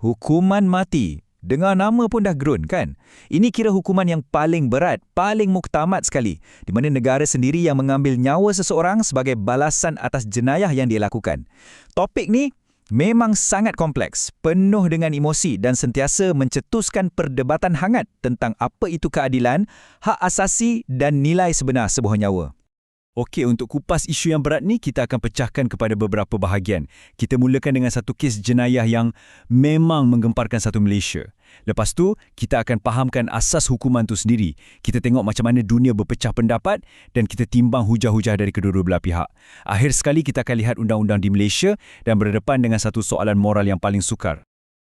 Hukuman mati. Dengar nama pun dah gerun kan? Ini kira hukuman yang paling berat, paling muktamad sekali, di mana negara sendiri yang mengambil nyawa seseorang sebagai balasan atas jenayah yang dia lakukan. Topik ni memang sangat kompleks, penuh dengan emosi dan sentiasa mencetuskan perdebatan hangat tentang apa itu keadilan, hak asasi dan nilai sebenar sebuah nyawa. Okey, untuk kupas isu yang berat ni, kita akan pecahkan kepada beberapa bahagian. Kita mulakan dengan satu kes jenayah yang memang menggemparkan satu Malaysia. Lepas tu, kita akan fahamkan asas hukuman tu sendiri. Kita tengok macam mana dunia berpecah pendapat dan kita timbang hujah-hujah dari kedua-dua belah pihak. Akhir sekali, kita akan lihat undang-undang di Malaysia dan berdepan dengan satu soalan moral yang paling sukar.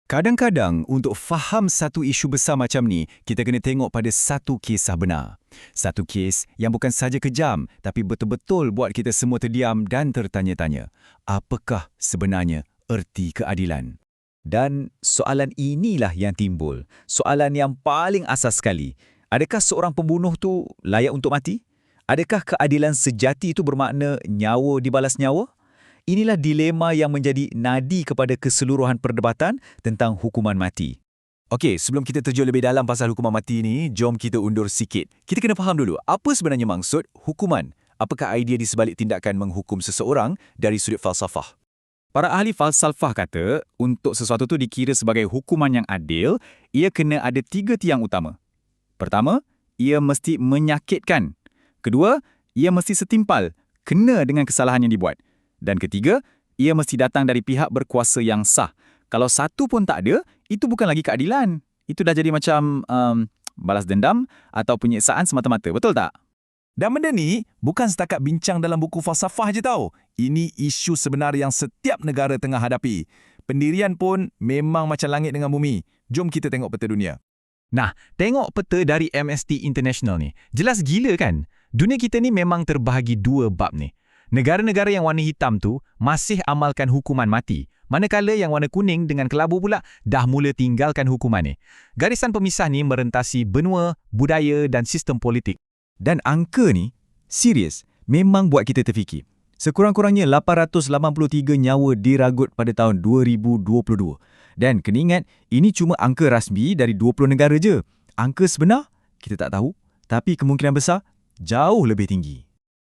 Kadang-kadang, untuk faham satu isu besar macam ni, kita kena tengok pada satu kisah benar. Satu kes yang bukan saja kejam, tapi betul-betul buat kita semua terdiam dan tertanya-tanya. Apakah sebenarnya erti keadilan? Dan soalan inilah yang timbul. Soalan yang paling asas sekali. Adakah seorang pembunuh tu layak untuk mati? Adakah keadilan sejati itu bermakna nyawa dibalas nyawa? Inilah dilema yang menjadi nadi kepada keseluruhan perdebatan tentang hukuman mati. Okey, sebelum kita terjun lebih dalam pasal hukuman mati ni, jom kita undur sikit. Kita kena faham dulu, apa sebenarnya maksud hukuman? Apakah idea di sebalik tindakan menghukum seseorang dari sudut falsafah? Para ahli falsafah kata, untuk sesuatu tu dikira sebagai hukuman yang adil, ia kena ada 3 tiang utama. Pertama, ia mesti menyakitkan. Kedua, ia mesti setimpal, kena dengan kesalahan yang dibuat. Dan ketiga, ia mesti datang dari pihak berkuasa yang sah. Kalau satu pun tak ada, itu bukan lagi keadilan. Itu dah jadi macam balas dendam atau penyiksaan semata-mata, betul tak? Dan benda ni bukan setakat bincang dalam buku falsafah je tau. Ini isu sebenar yang setiap negara tengah hadapi. Pendirian pun memang macam langit dengan bumi. Jom kita tengok peta dunia. Nah, tengok peta dari Amnesty International ni. Jelas gila kan? Dunia kita ni memang terbahagi 2 bab ni. Negara-negara yang warna hitam tu masih amalkan hukuman mati, manakala yang warna kuning dengan kelabu pula dah mula tinggalkan hukuman ni. Garisan pemisah ni merentasi benua, budaya dan sistem politik. Dan angka ni, serius, memang buat kita terfikir. Sekurang-kurangnya 883 nyawa diragut pada tahun 2022. Dan kena ingat, ini cuma angka rasmi dari 20 negara je. Angka sebenar, kita tak tahu, tapi kemungkinan besar jauh lebih tinggi.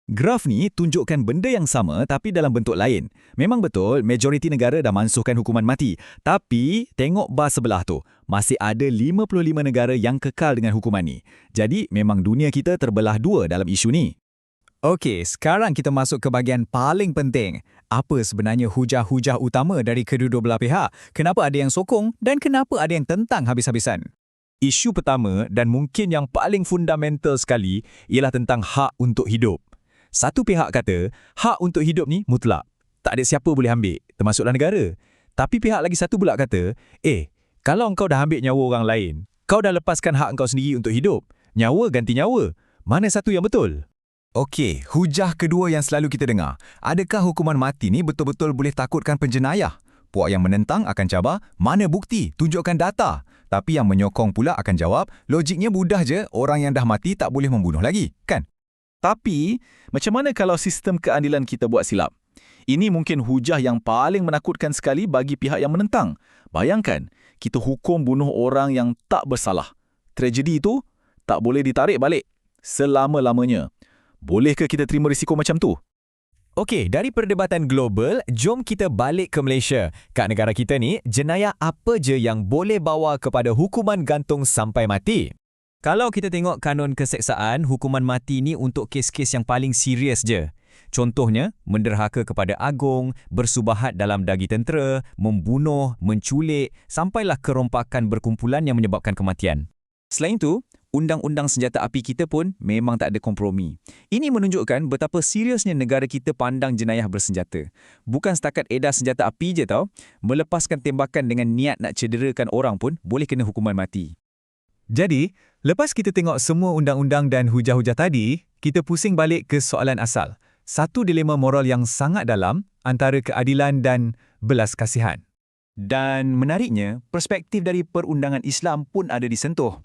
Graf ni tunjukkan benda yang sama tapi dalam bentuk lain. Memang betul, majoriti negara dah mansuhkan hukuman mati. Tapi, tengok bar sebelah tu. Masih ada 55 negara yang kekal dengan hukuman ni. Jadi, memang dunia kita terbelah 2 dalam isu ni. Okey, sekarang kita masuk ke bahagian paling penting. Apa sebenarnya hujah-hujah utama dari kedua-dua belah pihak? Kenapa ada yang sokong dan kenapa ada yang tentang habis-habisan? Isu pertama dan mungkin yang paling fundamental sekali ialah tentang hak untuk hidup. Satu pihak kata, hak untuk hidup ni mutlak. Tak ada siapa boleh ambil, termasuklah negara. Tapi pihak lagi satu pula kata, kalau engkau dah ambil nyawa orang lain, kau dah lepaskan hak engkau sendiri untuk hidup. Nyawa ganti nyawa. Mana satu yang betul? Okey, hujah kedua yang selalu kita dengar. Adakah hukuman mati ni betul-betul boleh takutkan penjenayah? Puak yang menentang akan cabar, mana bukti? Tunjukkan data. Tapi yang menyokong pula akan jawab, logiknya mudah je, orang yang dah mati tak boleh membunuh lagi, kan? Tapi, macam mana kalau sistem keadilan kita buat silap? Ini mungkin hujah yang paling menakutkan sekali bagi pihak yang menentang. Bayangkan, kita hukum bunuh orang yang tak bersalah. Tragedi itu tak boleh ditarik balik selama-lamanya. Bolehkah kita terima risiko macam tu? Okey, dari perdebatan global, jom kita balik ke Malaysia. Kat negara kita ni, jenayah apa je yang boleh bawa kepada hukuman gantung sampai mati? Kalau kita tengok kanun keseksaan, hukuman mati ni untuk kes-kes yang paling serius je. Contohnya, menderhaka kepada agung, bersubahat dalam dagi tentera, membunuh, menculik, sampailah kerompakan berkumpulan yang menyebabkan kematian. Selain itu, undang-undang senjata api kita pun memang tak ada kompromi. Ini menunjukkan betapa seriusnya negara kita pandang jenayah bersenjata. Bukan setakat edar senjata api je tau, melepaskan tembakan dengan niat nak cederakan orang pun boleh kena hukuman mati. Jadi, lepas kita tengok semua undang-undang dan hujah-hujah tadi, kita pusing balik ke soalan asal. Satu dilema moral yang sangat dalam antara keadilan dan belas kasihan. Dan menariknya, perspektif dari perundangan Islam pun ada disentuh.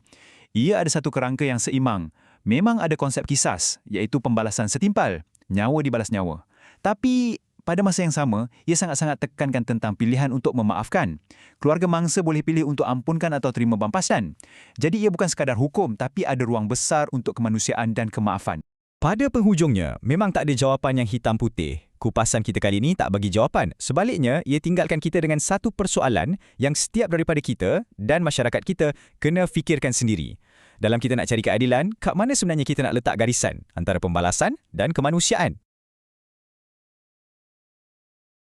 Ia ada satu kerangka yang seimbang. Memang ada konsep kisas, iaitu pembalasan setimpal, nyawa dibalas nyawa. Tapi, pada masa yang sama, ia sangat-sangat tekankan tentang pilihan untuk memaafkan. Keluarga mangsa boleh pilih untuk ampunkan atau terima bampasan. Jadi ia bukan sekadar hukum, tapi ada ruang besar untuk kemanusiaan dan kemaafan. Pada penghujungnya, memang tak ada jawapan yang hitam putih. Kupasan kita kali ini tak bagi jawapan. Sebaliknya, ia tinggalkan kita dengan satu persoalan yang setiap daripada kita dan masyarakat kita kena fikirkan sendiri. Dalam kita nak cari keadilan, kat mana sebenarnya kita nak letak garisan antara pembalasan dan kemanusiaan?